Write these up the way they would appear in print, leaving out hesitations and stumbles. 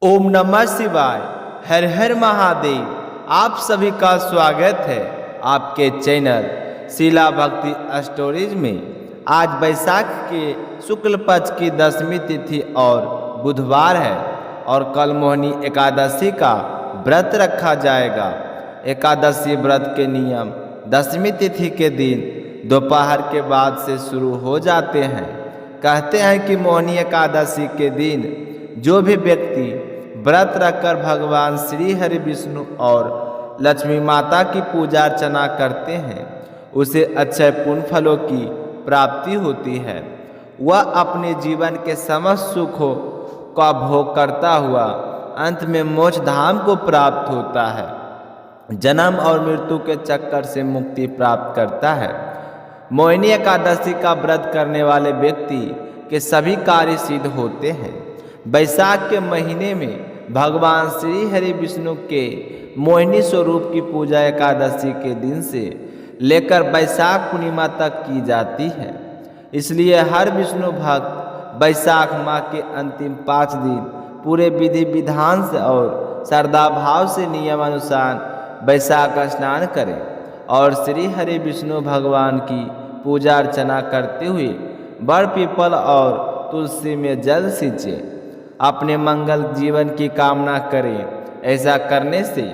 ओम नमः शिवाय। हर हर महादेव। आप सभी का स्वागत है आपके चैनल शीला भक्ति स्टोरीज में। आज बैसाख के शुक्ल पक्ष की 10वीं तिथि और बुधवार है और कल मोहिनी एकादशी का व्रत रखा जाएगा। एकादशी व्रत के नियम 10वीं तिथि के दिन दोपहर के बाद से शुरू हो जाते हैं। कहते हैं कि मोहिनी एकादशी के दिन जो भी व्यक्ति व्रत रखकर भगवान श्री हरि विष्णु और लक्ष्मी माता की पूजा अर्चना करते हैं उसे अक्षय पुण्य फलों की प्राप्ति होती है। वह अपने जीवन के समस्त सुखों का भोग करता हुआ अंत में मोक्ष धाम को प्राप्त होता है, जन्म और मृत्यु के चक्कर से मुक्ति प्राप्त करता है। मोहिनी एकादशी का व्रत करने वाले व्यक्ति के सभी कार्य सिद्ध होते हैं। बैसाख के महीने में भगवान श्री हरि विष्णु के मोहिनी स्वरूप की पूजा एकादशी के दिन से लेकर बैसाख पूर्णिमा तक की जाती है। इसलिए हर विष्णु भक्त बैसाख माह के अंतिम 5 दिन पूरे विधि विधान से और श्रद्धा भाव से नियमानुसार बैसाख स्नान करें और श्री हरि विष्णु भगवान की पूजा अर्चना करते हुए बड़ पीपल और तुलसी में जल सींचे अपने मंगल जीवन की कामना करें। ऐसा करने से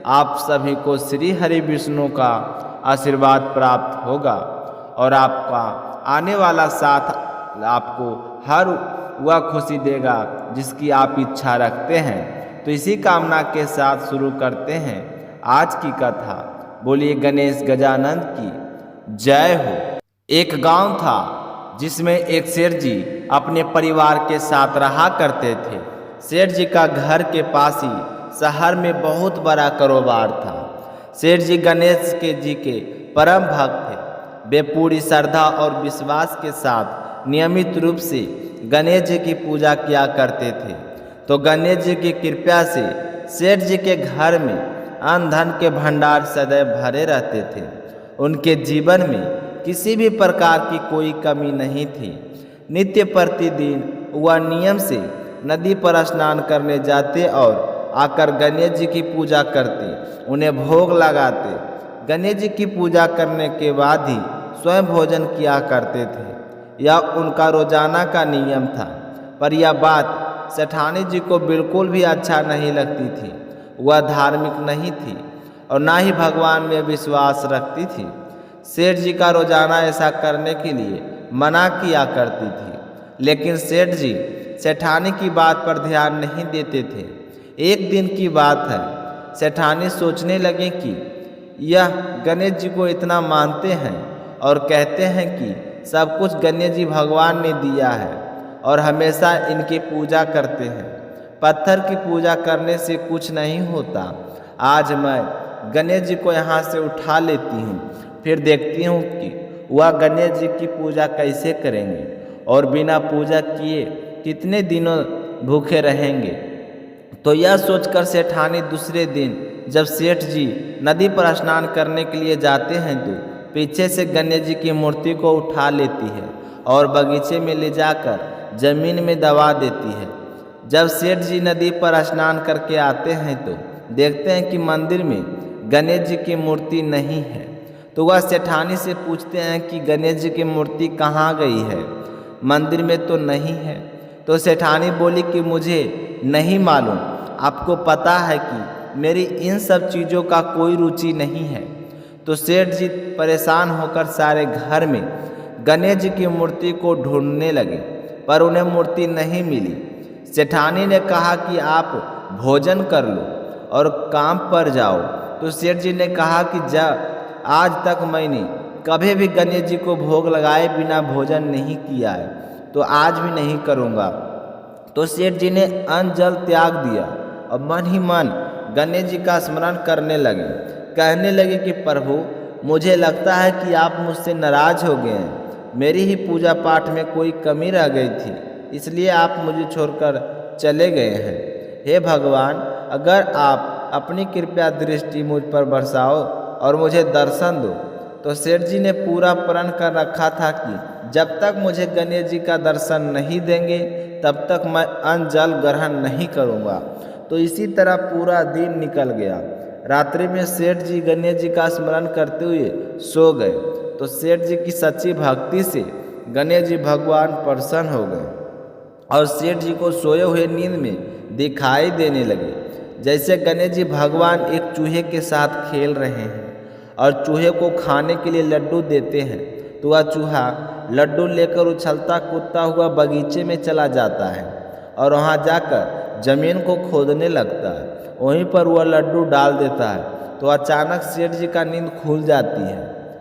आप सभी को श्री हरि विष्णु का आशीर्वाद प्राप्त होगा और आपका आने वाला साथ आपको हर वह खुशी देगा जिसकी आप इच्छा रखते हैं। तो इसी कामना के साथ शुरू करते हैं आज की कथा। बोलिए गणेश गजानन की जय हो। एक गांव था जिसमें एक सेठ जी अपने परिवार के साथ रहा करते थे। सेठ जी का घर के पास ही शहर में बहुत बड़ा कारोबार था। सेठ जी गणेश जी के परम भक्त थे। वे पूरी श्रद्धा और विश्वास के साथ नियमित रूप से गणेश जी की पूजा किया करते थे। तो गणेश जी की कृपा से सेठ जी के घर में अन्न धन के भंडार सदैव भरे रहते थे। उनके जीवन में किसी भी प्रकार की कोई कमी नहीं थी। नित्य प्रतिदिन वह नियम से नदी पर स्नान करने जाते और आकर गणेश जी की पूजा करते, उन्हें भोग लगाते। गणेश जी की पूजा करने के बाद ही स्वयं भोजन किया करते थे। यह उनका रोजाना का नियम था। पर यह बात सेठानी जी को बिल्कुल भी अच्छा नहीं लगती थी। वह धार्मिक नहीं थी और ना ही भगवान में विश्वास रखती थी। सेठ जी का रोजाना ऐसा करने के लिए मना किया करती थी, लेकिन सेठ जी सेठानी की बात पर ध्यान नहीं देते थे। एक दिन की बात है, सेठानी सोचने लगे कि यह गणेश जी को इतना मानते हैं और कहते हैं कि सब कुछ गणेश जी भगवान ने दिया है और हमेशा इनकी पूजा करते हैं। पत्थर की पूजा करने से कुछ नहीं होता। आज मैं गणेश जी को यहाँ से उठा लेती हूँ, फिर देखती हूँ कि वह गणेश जी की पूजा कैसे करेंगे और बिना पूजा किए कितने दिनों भूखे रहेंगे। तो यह सोचकर सेठानी दूसरे दिन जब सेठ जी नदी पर स्नान करने के लिए जाते हैं तो पीछे से गणेश जी की मूर्ति को उठा लेती है और बगीचे में ले जाकर जमीन में दबा देती है। जब सेठ जी नदी पर स्नान करके आते हैं तो देखते हैं कि मंदिर में गणेश जी की मूर्ति नहीं है। तो वह सेठानी से पूछते हैं कि गणेश जी की मूर्ति कहाँ गई है, मंदिर में तो नहीं है। तो सेठानी बोली कि मुझे नहीं मालूम, आपको पता है कि मेरी इन सब चीज़ों का कोई रुचि नहीं है। तो सेठ जी परेशान होकर सारे घर में गणेश जी की मूर्ति को ढूंढने लगे, पर उन्हें मूर्ति नहीं मिली। सेठानी ने कहा कि आप भोजन कर लो और काम पर जाओ। तो सेठ जी ने कहा कि आज तक मैंने कभी भी गणेश जी को भोग लगाए बिना भोजन नहीं किया है, तो आज भी नहीं करूँगा। तो सेठ जी ने अन्न जल त्याग दिया और मन ही मन गणेश जी का स्मरण करने लगे। कहने लगे कि प्रभु, मुझे लगता है कि आप मुझसे नाराज हो गए हैं। मेरी ही पूजा पाठ में कोई कमी रह गई थी, इसलिए आप मुझे छोड़कर चले गए हैं। हे भगवान, अगर आप अपनी कृपया दृष्टि मुझ पर बरसाओ और मुझे दर्शन दो। तो सेठ जी ने पूरा प्रण कर रखा था कि जब तक मुझे गणेश जी का दर्शन नहीं देंगे तब तक मैं अन्न जल ग्रहण नहीं करूँगा। तो इसी तरह पूरा दिन निकल गया। रात्रि में सेठ जी गणेश जी का स्मरण करते हुए सो गए। तो सेठ जी की सच्ची भक्ति से गणेश जी भगवान प्रसन्न हो गए और सेठ जी को सोए हुए नींद में दिखाई देने लगे जैसे गणेश जी भगवान एक चूहे के साथ खेल रहे हैं और चूहे को खाने के लिए लड्डू देते हैं। तो वह चूहा लड्डू लेकर उछलता कूदता हुआ बगीचे में चला जाता है और वहाँ जाकर जमीन को खोदने लगता है। वहीं पर वह लड्डू डाल देता है। तो अचानक सेठ जी का नींद खुल जाती है।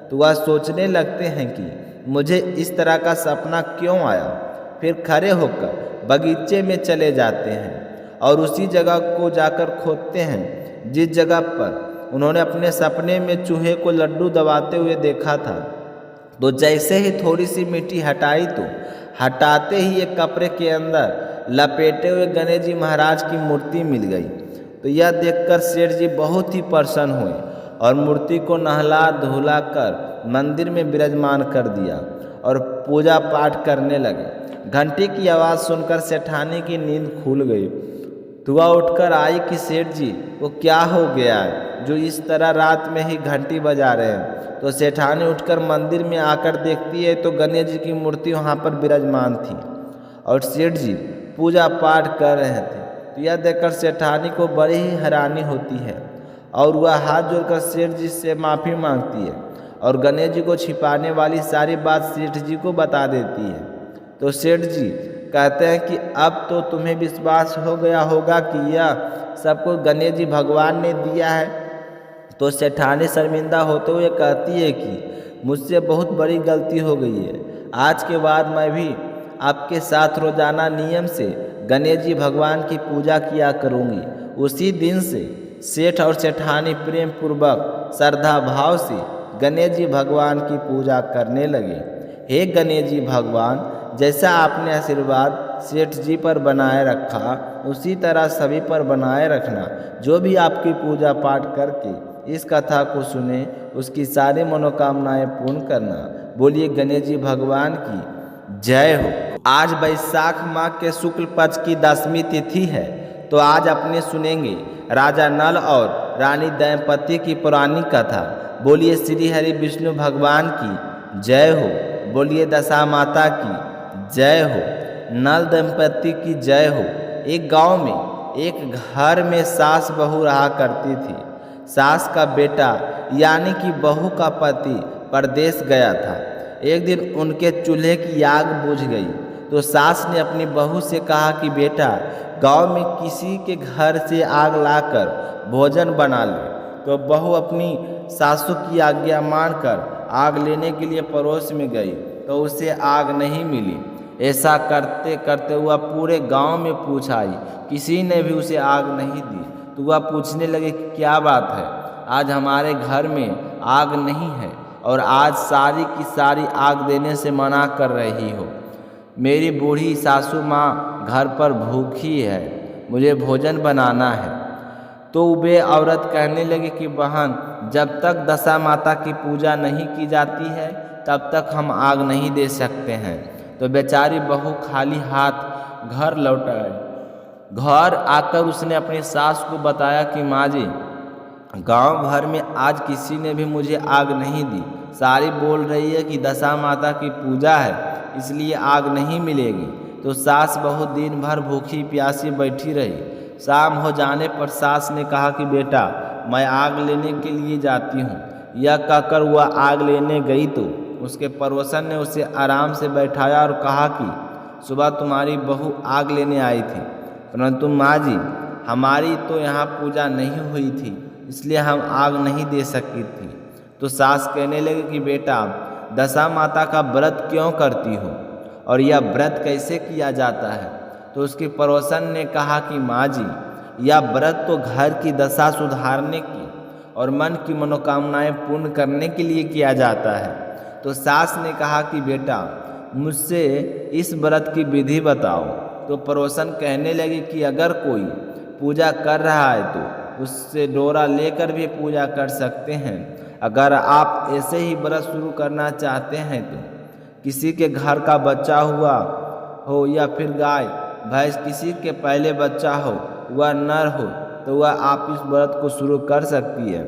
तो वह सोचने लगते हैं कि मुझे इस तरह का सपना क्यों आया। फिर खड़े होकर बगीचे में चले जाते हैं और उसी जगह को जाकर खोदते हैं जिस जगह पर उन्होंने अपने सपने में चूहे को लड्डू दबाते हुए देखा था। तो जैसे ही थोड़ी सी मिट्टी हटाई तो हटाते ही एक कपड़े के अंदर लपेटे हुए गणेश जी महाराज की मूर्ति मिल गई। तो यह देखकर सेठ जी बहुत ही प्रसन्न हुए और मूर्ति को नहला धुला कर मंदिर में विराजमान कर दिया और पूजा पाठ करने लगे। घंटी की आवाज़ सुनकर सेठानी की नींद खुल गई। तो वह उठकर आई कि सेठ जी वो क्या हो गया है जो इस तरह रात में ही घंटी बजा रहे हैं। तो सेठानी उठकर मंदिर में आकर देखती है तो गणेश जी की मूर्ति वहाँ पर विराजमान थी और सेठ जी पूजा पाठ कर रहे थे। तो यह देखकर सेठानी को बड़ी ही हैरानी होती है और वह हाथ जोड़कर सेठ जी से माफ़ी मांगती है और गणेश जी को छिपाने वाली सारी बात सेठ जी को बता देती है। तो सेठ जी कहते हैं कि अब तो तुम्हें विश्वास हो गया होगा कि यह सब कुछ गणेश जी भगवान ने दिया है। तो सेठानी शर्मिंदा होते हुए कहती है कि मुझसे बहुत बड़ी गलती हो गई है। आज के बाद मैं भी आपके साथ रोजाना नियम से गणेश जी भगवान की पूजा किया करूँगी। उसी दिन से सेठ और सेठानी प्रेम पूर्वक श्रद्धा भाव से गणेश जी भगवान की पूजा करने लगे। हे गणेश जी भगवान, जैसा आपने आशीर्वाद सेठ जी पर बनाए रखा उसी तरह सभी पर बनाए रखना। जो भी आपकी पूजा पाठ करके इस कथा को सुने उसकी सारी मनोकामनाएं पूर्ण करना। बोलिए गणेश जी भगवान की जय हो। आज वैशाख माह के शुक्ल पक्ष की 10वीं तिथि है। तो आज अपने सुनेंगे राजा नल और रानी दंपति की पुरानी कथा। बोलिए श्री हरि विष्णु भगवान की जय हो। बोलिए दशा माता की जय हो। नल दंपति की जय हो। एक गांव में एक घर में सास बहू रहा करती थी। सास का बेटा यानी कि बहू का पति परदेश गया था। एक दिन उनके चूल्हे की आग बुझ गई। तो सास ने अपनी बहू से कहा कि बेटा गांव में किसी के घर से आग लाकर भोजन बना ले। तो बहू अपनी सासू की आज्ञा मानकर आग लेने के लिए पड़ोस में गई तो उसे आग नहीं मिली। ऐसा करते करते वह पूरे गांव में पूछ आई, किसी ने भी उसे आग नहीं दी। तो वह पूछने लगे कि क्या बात है, आज हमारे घर में आग नहीं है और आज सारी की सारी आग देने से मना कर रही हो। मेरी बूढ़ी सासू माँ घर पर भूखी है, मुझे भोजन बनाना है। तो वे औरत कहने लगी कि बहन, जब तक दशा माता की पूजा नहीं की जाती है तब तक हम आग नहीं दे सकते हैं। तो बेचारी बहू खाली हाथ घर लौट आई। घर आकर उसने अपनी सास को बताया कि माँ जी, गांव भर में आज किसी ने भी मुझे आग नहीं दी। सारी बोल रही है कि दशा माता की पूजा है इसलिए आग नहीं मिलेगी। तो सास बहुत दिन भर भूखी प्यासी बैठी रही। शाम हो जाने पर सास ने कहा कि बेटा मैं आग लेने के लिए जाती हूँ। यह कहकर वह आग लेने गई तो उसके पड़ोसन ने उसे आराम से बैठाया और कहा कि सुबह तुम्हारी बहू आग लेने आई थी, परंतु माँ जी हमारी तो यहाँ पूजा नहीं हुई थी इसलिए हम आग नहीं दे सकी थी। तो सास कहने लगी कि बेटा दशा माता का व्रत क्यों करती हो और यह व्रत कैसे किया जाता है। तो उसके पड़ोसन ने कहा कि माँ जी यह व्रत तो घर की दशा सुधारने की और मन की मनोकामनाएं पूर्ण करने के लिए किया जाता है। तो सास ने कहा कि बेटा मुझसे इस व्रत की विधि बताओ। तो पड़ोसन कहने लगे कि अगर कोई पूजा कर रहा है तो उससे डोरा लेकर भी पूजा कर सकते हैं। अगर आप ऐसे ही व्रत शुरू करना चाहते हैं तो किसी के घर का बच्चा हुआ हो या फिर गाय भैंस किसी के पहले बच्चा हो, वह नर हो, तो वह आप इस व्रत को शुरू कर सकती है।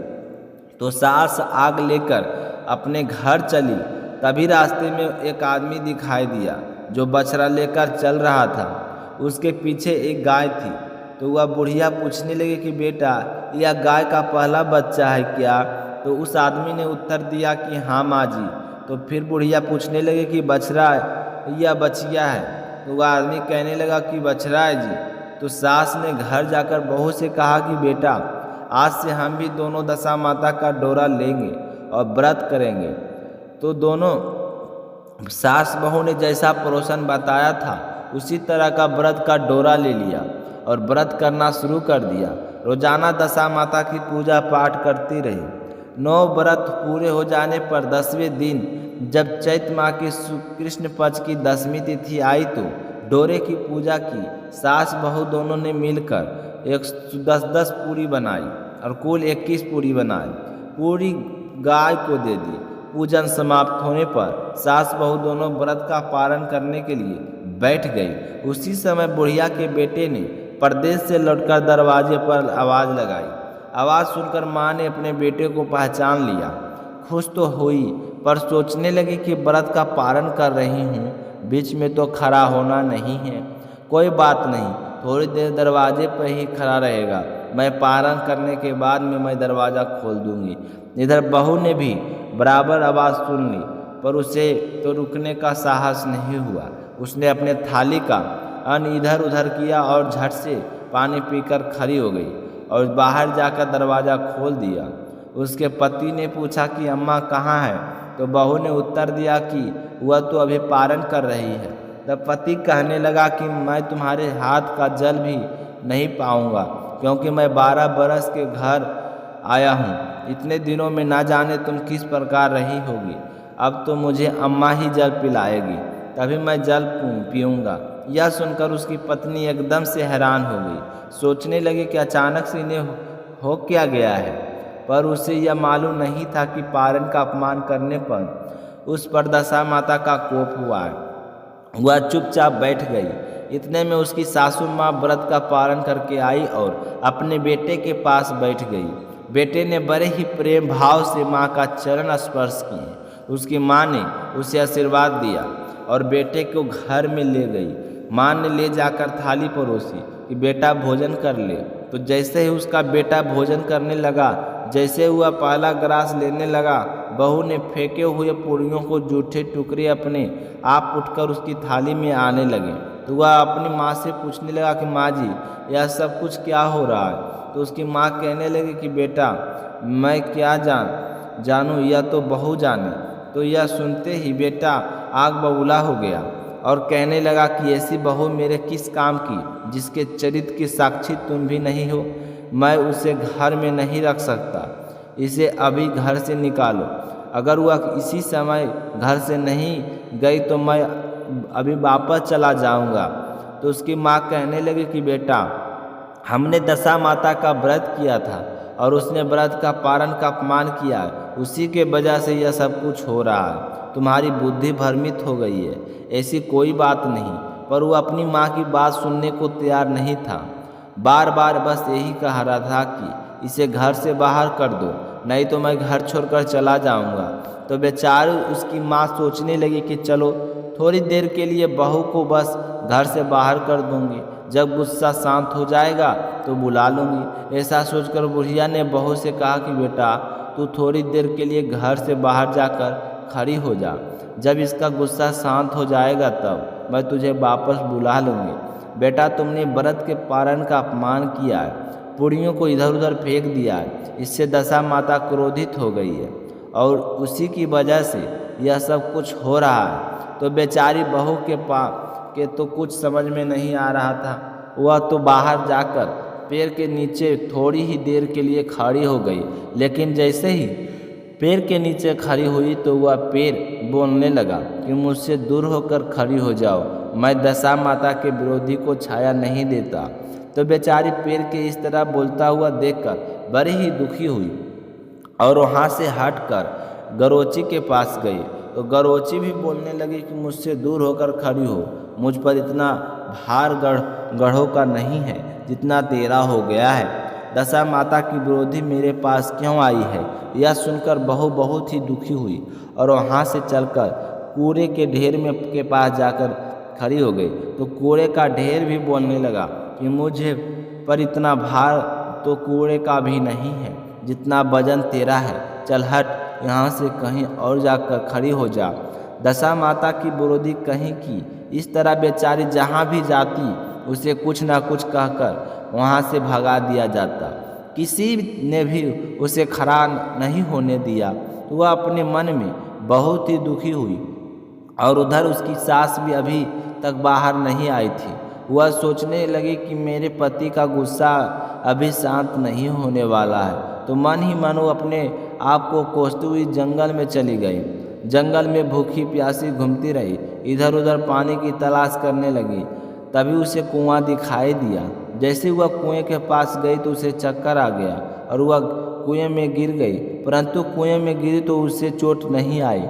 तो सास आग लेकर अपने घर चली। तभी रास्ते में एक आदमी दिखाई दिया जो बछड़ा लेकर चल रहा था। उसके पीछे एक गाय थी। तो वह बुढ़िया पूछने लगी कि बेटा, यह गाय का पहला बच्चा है क्या? तो उस आदमी ने उत्तर दिया कि हाँ माँ जी। तो फिर बुढ़िया पूछने लगी कि बछड़ा या बछिया है? तो वह आदमी कहने लगा कि बछड़ा है जी। तो सास ने घर जाकर बहू से कहा कि बेटा, आज से हम भी दोनों दशा माता का डोरा लेंगे और व्रत करेंगे। तो दोनों सास बहू ने जैसा पड़ोसन बताया था उसी तरह का व्रत का डोरा ले लिया और व्रत करना शुरू कर दिया। रोजाना दशा माता की पूजा पाठ करती रही। 9 व्रत पूरे हो जाने पर 10वें दिन जब चैत माह की कृष्ण पक्ष की 10वीं तिथि आई तो डोरे की पूजा की। सास बहू दोनों ने मिलकर 10-10 पूरी बनाई और कुल 21 पूरी बनाई। पूरी गाय को दे दी। पूजन समाप्त होने पर सास बहू दोनों व्रत का पालन करने के लिए बैठ गई। उसी समय बुढ़िया के बेटे ने परदेश से लौटकर दरवाजे पर आवाज़ लगाई। आवाज़ सुनकर माँ ने अपने बेटे को पहचान लिया। खुश तो हुई पर सोचने लगी कि व्रत का पालन कर रही हूँ, बीच में तो खड़ा होना नहीं है। कोई बात नहीं, थोड़ी देर दरवाजे पर ही खड़ा रहेगा। मैं पालन करने के बाद में मैं दरवाज़ा खोल दूंगी। इधर बहू ने भी बराबर आवाज़ सुन ली पर उसे तो रुकने का साहस नहीं हुआ। उसने अपने थाली का अन्न इधर उधर किया और झट से पानी पीकर खड़ी हो गई और बाहर जाकर दरवाज़ा खोल दिया। उसके पति ने पूछा कि अम्मा कहाँ है? तो बहू ने उत्तर दिया कि वह तो अभी पारण कर रही है। तब पति कहने लगा कि मैं तुम्हारे हाथ का जल भी नहीं पाऊंगा, क्योंकि मैं 12 बरस के घर आया हूँ। इतने दिनों में ना जाने तुम किस प्रकार रही होगी। अब तो मुझे अम्मा ही जल पिलाएगी, तभी मैं जल पीऊँगा। यह सुनकर उसकी पत्नी एकदम से हैरान हो गई। सोचने लगी कि अचानक से इन्हें हो क्या गया है, पर उसे यह मालूम नहीं था कि पारण का अपमान करने पर उस पर दशा माता का कोप हुआ है। वह चुपचाप बैठ गई। इतने में उसकी सासू माँ व्रत का पालन करके आई और अपने बेटे के पास बैठ गई। बेटे ने बड़े ही प्रेम भाव से माँ का चरण स्पर्श किए। उसकी माँ ने उसे आशीर्वाद दिया और बेटे को घर में ले गई। माँ ने ले जाकर थाली परोसी कि बेटा भोजन कर ले। तो जैसे ही उसका बेटा भोजन करने लगा, जैसे हुआ पहला ग्रास लेने लगा, बहू ने फेंके हुए पूरियों को जूठे टुकड़े अपने आप उठकर उसकी थाली में आने लगे। तो वह अपनी माँ से पूछने लगा कि माँ जी, यह सब कुछ क्या हो रहा है? तो उसकी माँ कहने लगी कि बेटा, मैं क्या जानूँ, यह तो बहू जाने। तो यह सुनते ही बेटा आग बबूला हो गया और कहने लगा कि ऐसी बहू मेरे किस काम की, जिसके चरित्र की साक्षी तुम भी नहीं हो। मैं उसे घर में नहीं रख सकता। इसे अभी घर से निकालो। अगर वह इसी समय घर से नहीं गई तो मैं अभी वापस चला जाऊंगा। तो उसकी माँ कहने लगी कि बेटा, हमने दशा माता का व्रत किया था और उसने व्रत का पारण का अपमान किया, उसी के वजह से यह सब कुछ हो रहा है। तुम्हारी बुद्धि भ्रमित हो गई है। ऐसी कोई बात नहीं। पर वो अपनी माँ की बात सुनने को तैयार नहीं था। बार बार बस यही कह रहा था कि इसे घर से बाहर कर दो, नहीं तो मैं घर छोड़कर चला जाऊंगा। तो बेचारी उसकी माँ सोचने लगी कि चलो थोड़ी देर के लिए बहू को बस घर से बाहर कर दूंगी, जब गुस्सा शांत हो जाएगा तो बुला लूँगी। ऐसा सोचकर बुढ़िया ने बहू से कहा कि बेटा, तू थोड़ी देर के लिए घर से बाहर जाकर खड़ी हो जा। जब इसका गुस्सा शांत हो जाएगा तब मैं तुझे वापस बुला लूँगी। बेटा, तुमने व्रत के पारण का अपमान किया है, पूड़ियों को इधर उधर फेंक दिया है। इससे दशा माता क्रोधित हो गई है और उसी की वजह से यह सब कुछ हो रहा है। तो बेचारी बहू के तो कुछ समझ में नहीं आ रहा था। वह तो बाहर जाकर पेड़ के नीचे थोड़ी ही देर के लिए खड़ी हो गई, लेकिन जैसे ही पेड़ के नीचे खड़ी हुई तो वह पेड़ बोलने लगा कि मुझसे दूर होकर खड़ी हो जाओ, मैं दशा माता के विरोधी को छाया नहीं देता। तो बेचारी पेड़ के इस तरह बोलता हुआ देखकर बड़ी ही दुखी हुई और वहाँ से हटकर गरोची के पास गई। तो गरोची भी बोलने लगी कि मुझसे दूर होकर खड़ी हो, मुझ पर इतना भार गढ़ों का नहीं है जितना तेरा हो गया है। दशा माता की विरोधी मेरे पास क्यों आई है? यह सुनकर बहू बहुत ही दुखी हुई और वहाँ से चलकर कूड़े के ढेर के पास जाकर खड़ी हो गई। तो कूड़े का ढेर भी बोलने लगा कि मुझे पर इतना भार तो कूड़े का भी नहीं है जितना वजन तेरा है। चल हट, यहाँ से कहीं और जाकर खड़ी हो जा। दशा माता की विरोधी कहीं की इस तरह बेचारी जहाँ भी जाती उसे कुछ ना कुछ कहकर वहाँ से भगा दिया जाता। किसी ने भी उसे खड़ा नहीं होने दिया। वह अपने मन में बहुत ही दुखी हुई और उधर उसकी सास भी अभी तक बाहर नहीं आई थी। वह सोचने लगी कि मेरे पति का गुस्सा अभी शांत नहीं होने वाला है। तो मन ही मन वो अपने आप को कोसती हुई जंगल में चली गई। जंगल में भूखी प्यासी घूमती रही, इधर उधर पानी की तलाश करने लगी। तभी उसे कुआं दिखाई दिया। जैसे वह कुएं के पास गई तो उसे चक्कर आ गया और वह कुएं में गिर गई, परंतु कुएं में गिरी तो उसे चोट नहीं आई।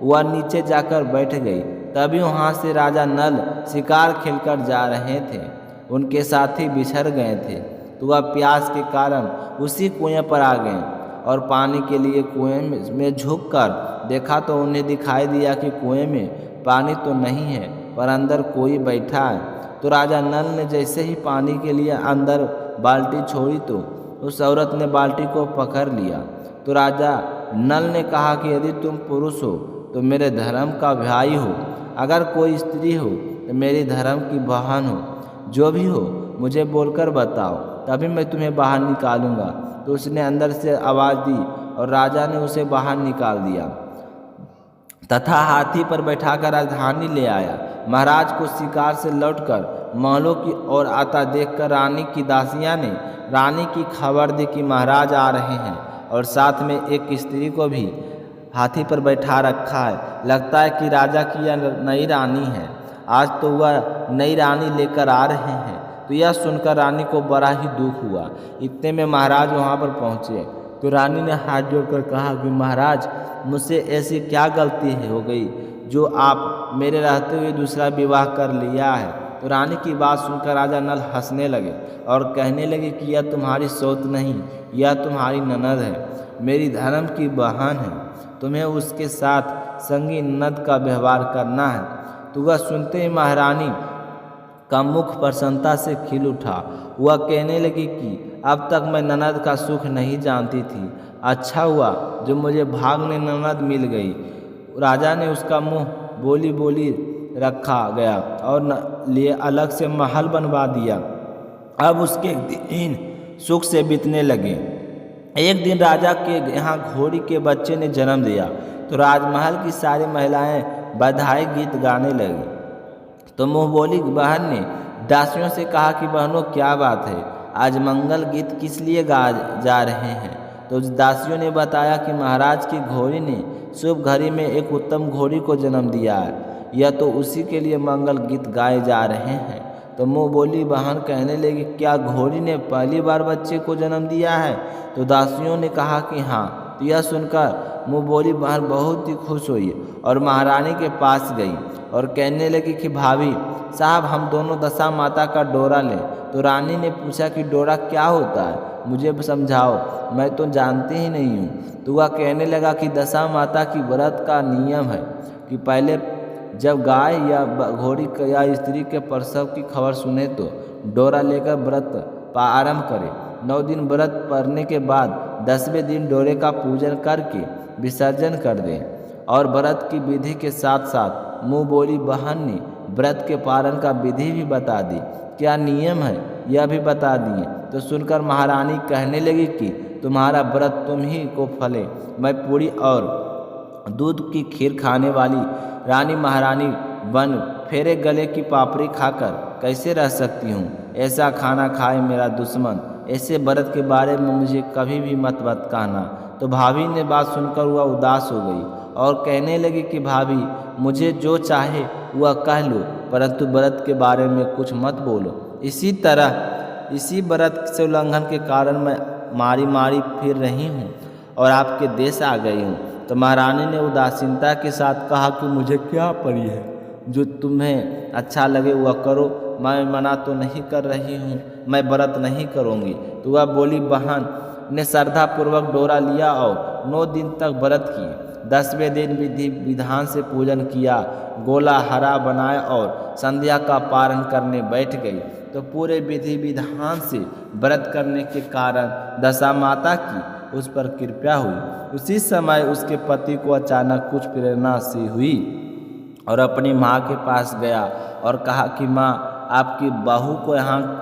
वह नीचे जाकर बैठ गई। तभी वहाँ से राजा नल शिकार खेलकर जा रहे थे। उनके साथी बिछड़ गए थे, तो वह प्यास के कारण उसी कुएं पर आ गए और पानी के लिए कुएं में झुककर देखा तो उन्हें दिखाई दिया कि कुएं में पानी तो नहीं है पर अंदर कोई बैठा है। तो राजा नल ने जैसे ही पानी के लिए अंदर बाल्टी छोड़ी तो उस औरत ने बाल्टी को पकड़ लिया। तो राजा नल ने कहा कि यदि तुम पुरुष हो तो मेरे धर्म का भाई हो, अगर कोई स्त्री हो तो मेरी धर्म की बहन हो, जो भी हो मुझे बोलकर बताओ, तभी मैं तुम्हें बाहर निकालूंगा। तो उसने अंदर से आवाज़ दी और राजा ने उसे बाहर निकाल दिया तथा हाथी पर बैठाकर राजधानी ले आया। महाराज को शिकार से लौटकर महलों की ओर आता देखकर रानी की दासियां ने रानी की खबर दी कि महाराज आ रहे हैं और साथ में एक स्त्री को भी हाथी पर बैठा रखा है। लगता है कि राजा की यह नई रानी है। आज तो वह नई रानी लेकर आ रहे हैं। तो यह सुनकर रानी को बड़ा ही दुख हुआ। इतने में महाराज वहाँ पर पहुँचे तो रानी ने हाथ जोड़कर कहा कि महाराज, मुझसे ऐसी क्या गलती हो गई जो आप मेरे रहते हुए दूसरा विवाह कर लिया है। तो रानी की बात सुनकर राजा नल हंसने लगे और कहने लगे कि यह तुम्हारी सौत नहीं, यह तुम्हारी ननद है, मेरी धर्म की बहन है, तुम्हें उसके साथ संगी ननद का व्यवहार करना है। तो वह सुनते ही महारानी का मुख प्रसन्नता से खिल उठा। वह कहने लगी कि अब तक मैं ननद का सुख नहीं जानती थी, अच्छा हुआ जो मुझे भाग्य में ननद मिल गई। राजा ने उसका मुंह बोली बोली रखा गया और लिए अलग से महल बनवा दिया। अब उसके दिन सुख से बीतने लगे। एक दिन राजा के यहाँ घोड़ी के बच्चे ने जन्म दिया तो राजमहल की सारी महिलाएं बधाई गीत गाने लगी। तो मुँह बोली बहन ने दासियों से कहा कि बहनों, क्या बात है, आज मंगल गीत किस लिए गा जा रहे हैं। तो दासियों ने बताया कि महाराज की घोड़ी ने शुभ घड़ी में एक उत्तम घोड़ी को जन्म दिया है, यह तो उसी के लिए मंगल गीत गाए जा रहे हैं। तो मुँह बोली बहन कहने लगी, क्या घोड़ी ने पहली बार बच्चे को जन्म दिया है? तो दासियों ने कहा कि हाँ। तो यह सुनकर मुँह बोली बहन बहुत ही खुश हुई और महारानी के पास गई और कहने लगी कि भाभी साहब, हम दोनों दशा माता का डोरा लें। तो रानी ने पूछा कि डोरा क्या होता है, मुझे समझाओ, मैं तो जानती ही नहीं हूँ। तो वह कहने लगा कि दशा माता की व्रत का नियम है कि पहले जब गाय या घोड़ी या स्त्री के प्रसव की खबर सुने तो डोरा लेकर व्रत आरंभ करें। 9 दिन व्रत पड़ने के बाद 10वें दिन डोरे का पूजन करके विसर्जन कर दें। और व्रत की विधि के साथ साथ मुँह बोली बहन ने व्रत के पालन का विधि भी बता दी, क्या नियम है यह भी बता दिए। तो सुनकर महारानी कहने लगी कि तुम्हारा व्रत तुम ही को फले। मैं पूरी और दूध की खीर खाने वाली रानी महारानी बन फेरे गले की पापड़ी खाकर कैसे रह सकती हूँ। ऐसा खाना खाए मेरा दुश्मन। ऐसे व्रत के बारे में मुझे कभी भी मत कहना। तो भाभी ने बात सुनकर वह उदास हो गई और कहने लगी कि भाभी, मुझे जो चाहे वह कह लो, परंतु व्रत के बारे में कुछ मत बोलो। इसी व्रत से उल्लंघन के कारण मैं मारी फिर रही हूँ और आपके देश आ गई हूँ। तो महारानी ने उदासीनता के साथ कहा कि मुझे क्या परी है, जो तुम्हें अच्छा लगे वह करो, मैं मना तो नहीं कर रही हूँ, मैं व्रत नहीं करूँगी। तो वह बोली, बहन ने श्रद्धापूर्वक डोरा लिया और 9 दिन तक व्रत किए। 10वें दिन विधि विधान से पूजन किया, गोला हरा बनाए और संध्या का पारण करने बैठ गई। तो पूरे विधि विधान से व्रत करने के कारण दशा माता की उस पर कृपा हुई। उसी समय उसके पति को अचानक कुछ प्रेरणा सी हुई और अपनी माँ के पास गया और कहा कि माँ, आपकी बहू को यहाँ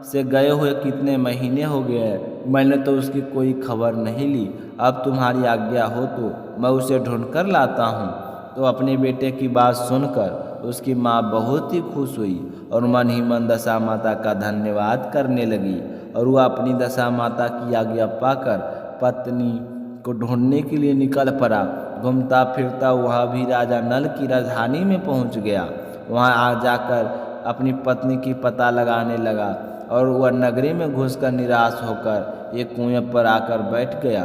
से गए हुए कितने महीने हो गए हैं, मैंने तो उसकी कोई खबर नहीं ली। अब तुम्हारी आज्ञा हो तो मैं उसे ढूंढ कर लाता हूँ। तो अपने बेटे की बात सुनकर उसकी माँ बहुत ही खुश हुई और मन ही मन दशा माता का धन्यवाद करने लगी। और वह अपनी दशा माता की आज्ञा पाकर पत्नी को ढूंढने के लिए निकल पड़ा। घूमता फिरता वह भी राजा नल की राजधानी में पहुंच गया। वहां आ जाकर अपनी पत्नी की पता लगाने लगा और वह नगरी में घुसकर निराश होकर एक कुएं पर आकर बैठ गया।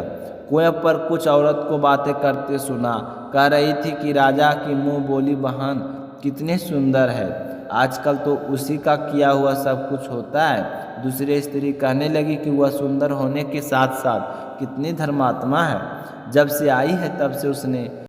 कुएं पर कुछ औरत को बातें करते सुना। कह रही थी कि राजा की मुंह बोली बहन कितने सुंदर है, आजकल तो उसी का किया हुआ सब कुछ होता है। दूसरी स्त्री कहने लगी कि वह सुंदर होने के साथ साथ कितनी धर्मात्मा है, जब से आई है तब से उसने